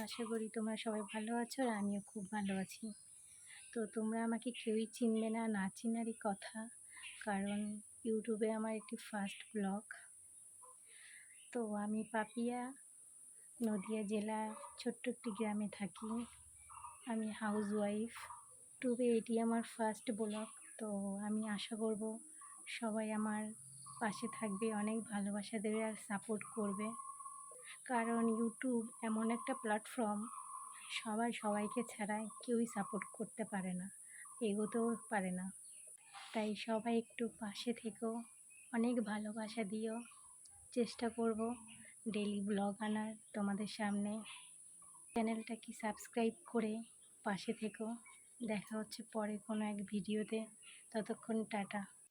আশা করি তোমরা সবাই ভালো আছো আর আমিও খুব ভালো আছি। তো তোমরা আমাকে কেউই চিনবে না, না চিনারই কথা। কারণ ইউটিউবে আমার একটি ফার্স্ট ব্লগ। তো আমি পাপিয়া, নদিয়া জেলার ছোট্ট একটি গ্রামে থাকি। আমি হাউসওয়াইফ। ইউটিউবে এটি আমার ফার্স্ট ব্লগ। তো আমি আশা করব সবাই আমার পাশে থাকবে, অনেক ভালোবাসা দেবে আর সাপোর্ট করবে। কারণ ইউটিউব এমন একটা প্ল্যাটফর্ম, সবাই সবাইকে ছাড়া কেউই সাপোর্ট করতে পারে না, এগোতেও পারে না। তাই সবাই একটু পাশে থেকো, অনেক ভালোবাসা দিও। চেষ্টা করব ডেইলি ব্লগ আনার তোমাদের সামনে। চ্যানেলটাকে সাবস্ক্রাইব করে পাশে থেকো। দেখা হচ্ছে পরে কোনো এক ভিডিওতে। ততক্ষণ টাটা।